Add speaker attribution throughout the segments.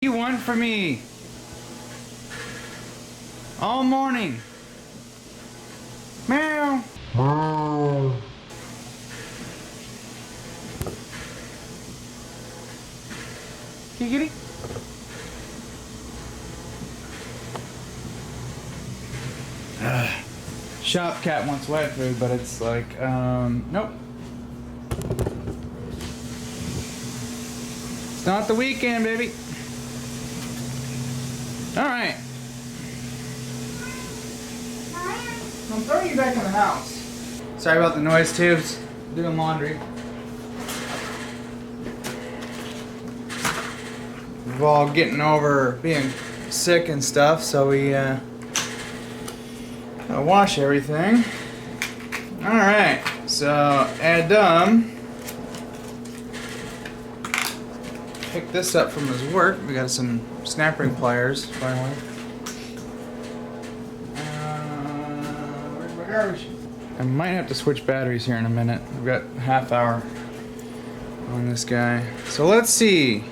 Speaker 1: You want from me all morning. Meow. Meow. Kitty. Shop cat wants wet food, but it's like, nope. It's not the weekend, baby. Alright. I'm throwing you back in the house. Sorry about the noise, tubes. Doing laundry. We're all getting over being sick and stuff, so we gotta wash everything. Alright, so Adam picked this up from his work. We got some snap ring pliers, finally. Where's my garbage? I might have to switch batteries here in a minute. We've got a half hour on this guy. So let's see.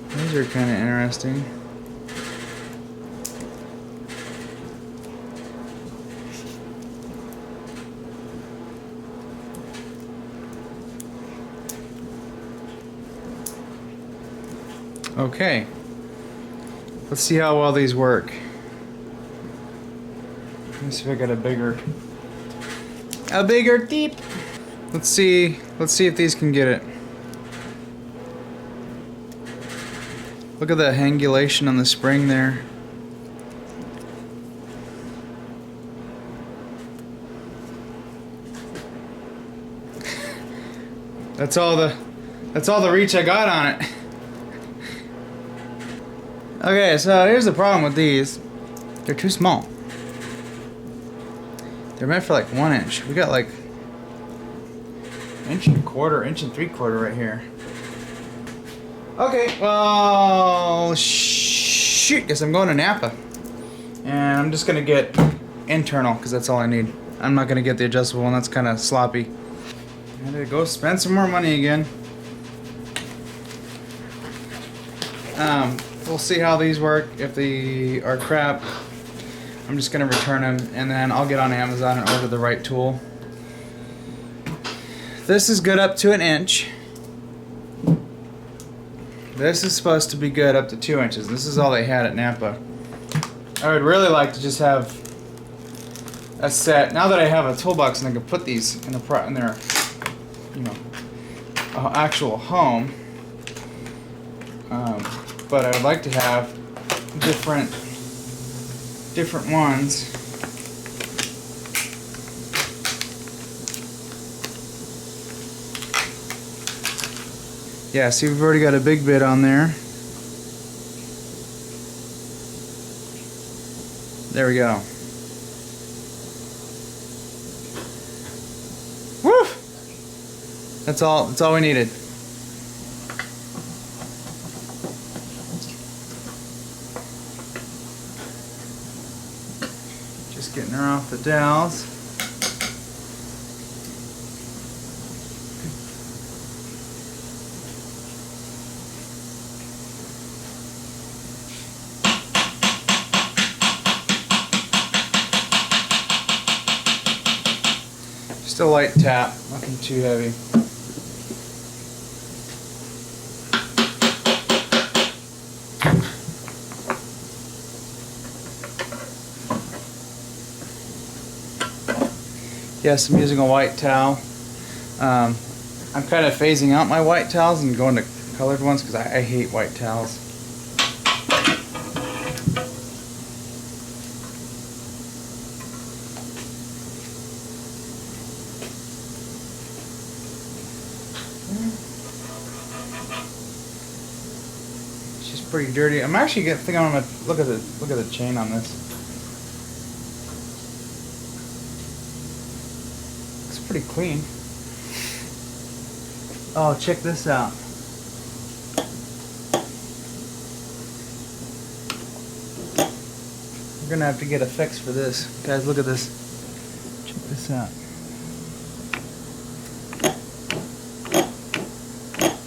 Speaker 1: These are kind of interesting. Okay, let's see how well these work. Let me see if I got a bigger deep. Let's see if these can get it. Look at the hangulation on the spring there. That's all the reach I got on it. Okay, so here's the problem with these. They're too small. They're meant for like 1 inch. We got like 1 1/4 inch, 1 3/4 right here. Okay, well, shoot, guess I'm going to Napa. And I'm just gonna get internal, because that's all I need. I'm not gonna get the adjustable one, that's kind of sloppy. I'm gonna go spend some more money again. We'll see how these work. If they are crap, I'm just gonna return them, and then I'll get on Amazon and order the right tool. This is good up to 1 inch. This is supposed to be good up to 2 inches. This is all they had at Napa. I would really like to just have a set. Now that I have a toolbox and I can put these in their, you know, actual home. But I would like to have different ones. Yeah, see, we've already got a big bit on there. There we go. Woo! That's all we needed. Just getting her off the dowels. Just a light tap, nothing too heavy. Yes, I'm using a white towel. I'm kind of phasing out my white towels and going to colored ones because I hate white towels. She's pretty dirty. I'm actually thinking I'm gonna look at the chain on this. Pretty clean. Oh, check this out. We're gonna have to get a fix for this. Guys, look at this. Check this out.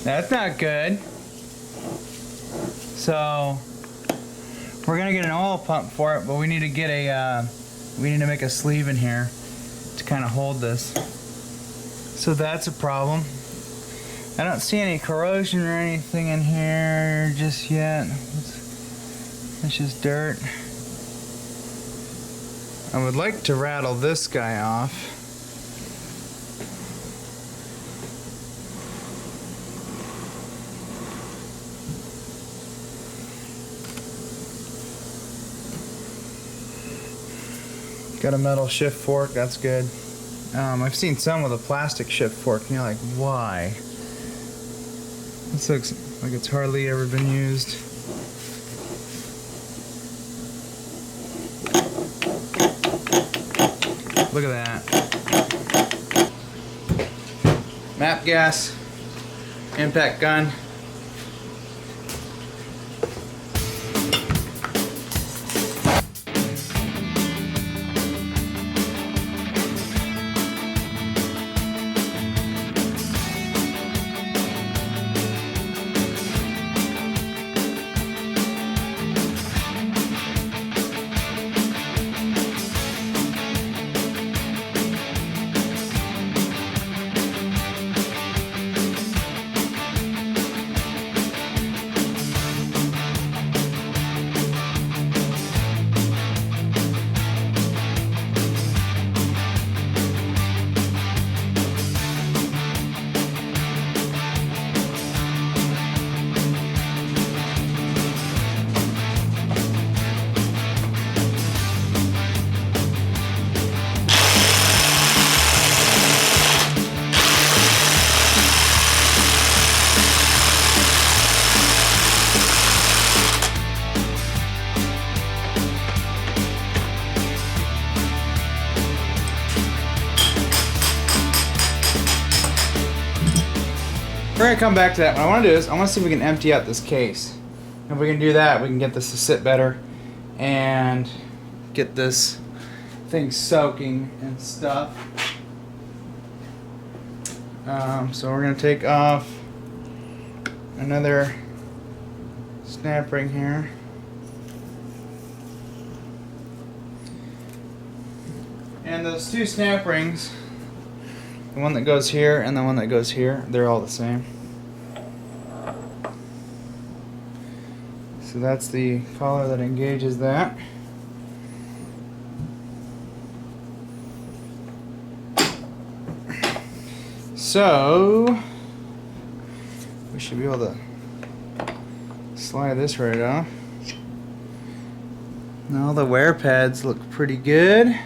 Speaker 1: That's not good. So we're gonna get an oil pump for it, but we need to get a we need to make a sleeve in here to kind of hold this. So that's a problem. I don't see any corrosion or anything in here just yet. It's just dirt. I would like to rattle this guy off. Got a metal shift fork, that's good. I've seen some with a plastic shift fork, and you're like, why? This looks like it's hardly ever been used. Look at that. Map gas, impact gun. We're gonna come back to that. What I want to do is I want to see if we can empty out this case. If we can do that, we can get this to sit better and get this thing soaking and stuff. So we're gonna take off another snap ring here. And those two snap rings, the one that goes here and the one that goes here, they're all the same. So that's the collar that engages that. So we should be able to slide this right off. Now the wear pads look pretty good.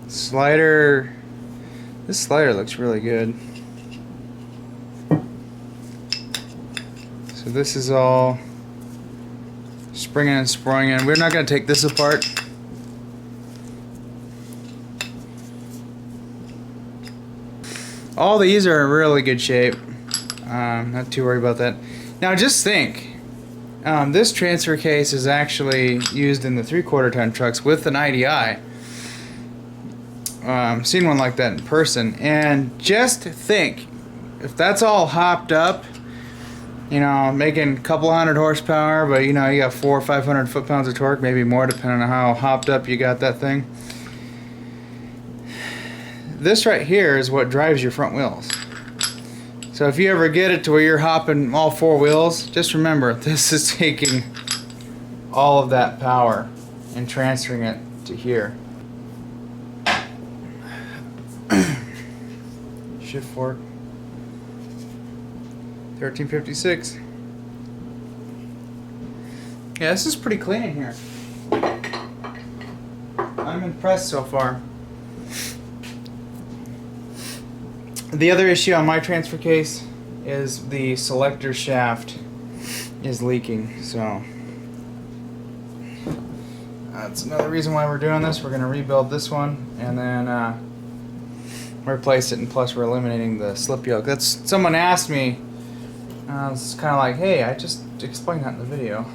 Speaker 1: Slider, this slider looks really good. So this is all springing and sproing. We're not going to take this apart. All these are in really good shape. Not too worried about that. Now just think, this transfer case is actually used in the 3/4 ton trucks with an IDI. Seen one like that in person, and just think, if that's all hopped up, you know, making a couple hundred horsepower, but you know, you got 400 or 500 foot-pounds of torque, maybe more, depending on how hopped up you got that thing. This right here is what drives your front wheels. So if you ever get it to where you're hopping all four wheels, just remember, this is taking all of that power and transferring it to here. Shift fork. 1356. Yeah, this is pretty clean in here. I'm impressed so far. The other issue on my transfer case is the selector shaft is leaking, so that's another reason why we're doing this. We're going to rebuild this one and then replace it, and plus we're eliminating the slip yoke. That's, someone asked me, it's kind of like, hey, I just explained that in the video.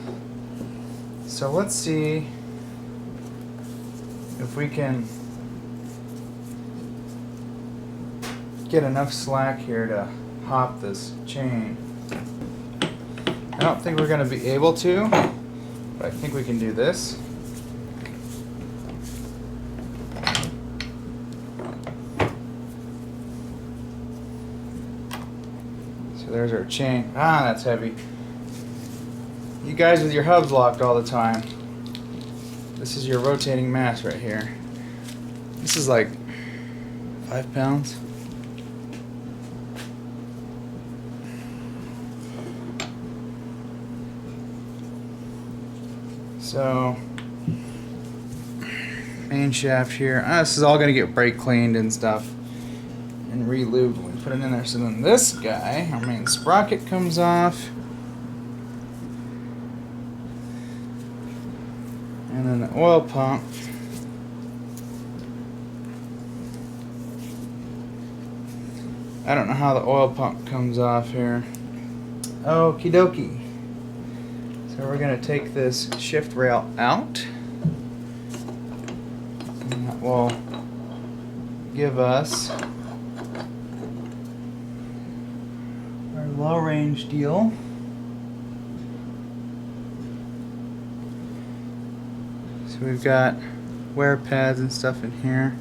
Speaker 1: So let's see if we can get enough slack here to pop this chain. I don't think we're going to be able to, but I think we can do this. So there's our chain. Ah, that's heavy. You guys with your hubs locked all the time. This is your rotating mass right here. This is like 5 pounds. So, main shaft here. This is all going to get brake cleaned and stuff and re-lubed when we put it in there. So then this guy, our main sprocket, comes off. And then the oil pump. I don't know how the oil pump comes off here. Okie dokie. So we're going to take this shift rail out. And that will give us our low range deal. So we've got wear pads and stuff in here.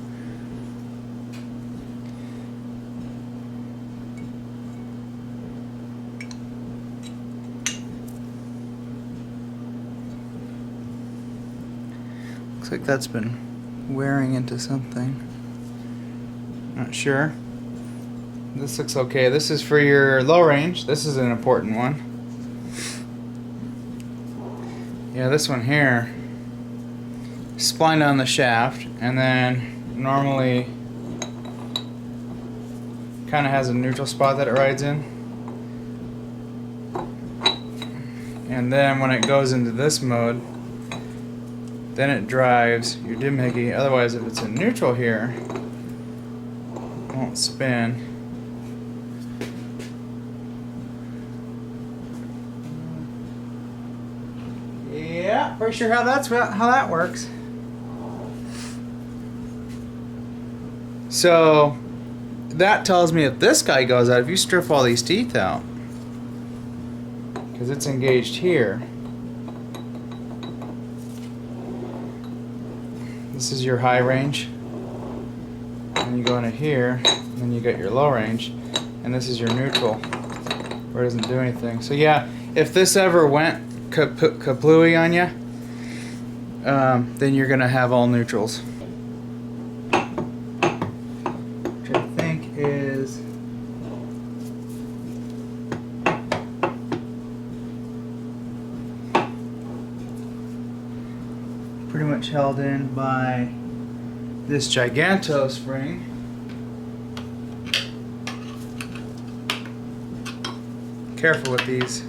Speaker 1: Looks like that's been wearing into something. Not sure. This looks okay. This is for your low range. This is an important one. Yeah, this one here, splined on the shaft, and then normally kind of has a neutral spot that it rides in. And then when it goes into this mode, then it drives your doohickey. Otherwise, if it's in neutral here, it won't spin. Yeah, pretty sure how that works. So that tells me if this guy goes out, if you strip all these teeth out, because it's engaged here. This is your high range, and you go into here, and then you got your low range, and this is your neutral, where it doesn't do anything. So yeah, if this ever went kaplooey on you, then you're gonna have all neutrals, which I think is pretty much held in by this giganto spring. Careful with these.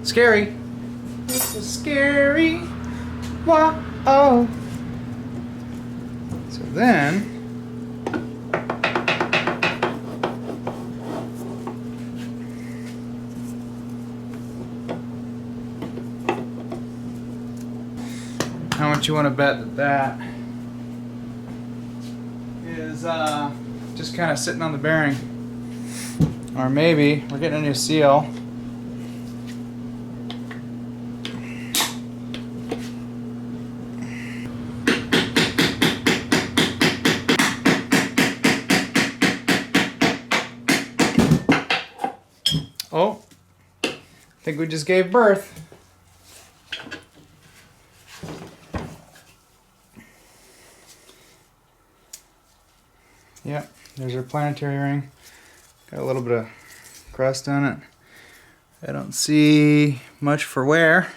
Speaker 1: Scary. This is scary. Whoa. So then, how much you want to bet that is just kind of sitting on the bearing? Or maybe we're getting a new seal. Oh, I think we just gave birth. Yep, there's our planetary ring. Got a little bit of crust on it. I don't see much for wear.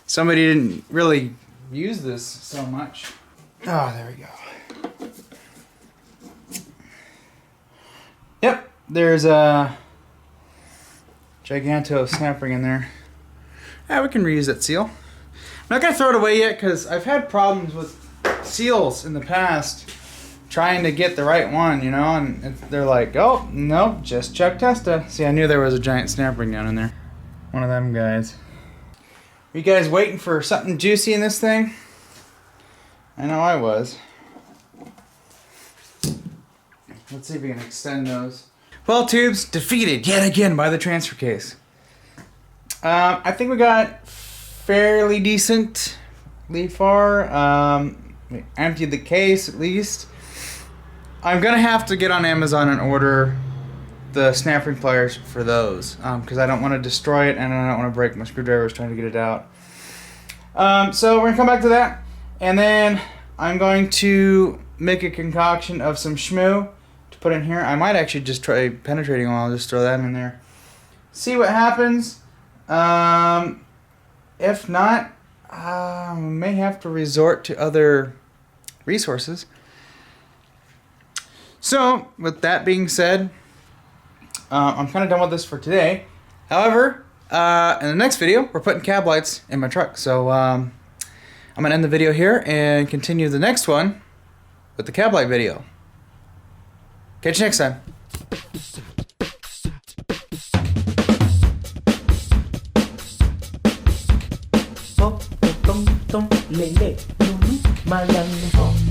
Speaker 1: Somebody didn't really use this so much. Oh, there we go. Yep, there's a giganto snap ring in there. Yeah, we can reuse that seal. I'm not gonna throw it away yet because I've had problems with seals in the past trying to get the right one, you know, and they're like, oh, nope, just check Testa. See, I knew there was a giant snap ring down in there. one of them guys. Are you guys waiting for something juicy in this thing? I know I was. Let's see if we can extend those. Well, tubes, defeated yet again by the transfer case. I think we got fairly decently far. We emptied the case at least. I'm gonna have to get on Amazon and order the snap ring pliers for those because I don't want to destroy it and I don't want to break my screwdrivers trying to get it out. So we're gonna come back to that, and then I'm going to make a concoction of some shmoo to put in here. I might actually just try penetrating oil. I'll just throw that in there. See what happens. If not, we may have to resort to other resources. So, with that being said, I'm kind of done with this for today. However, in the next video, we're putting cab lights in my truck. So, I'm going to end the video here and continue the next one with the cab light video. Catch you next time.
Speaker 2: Tom, tom, tom, lele, malang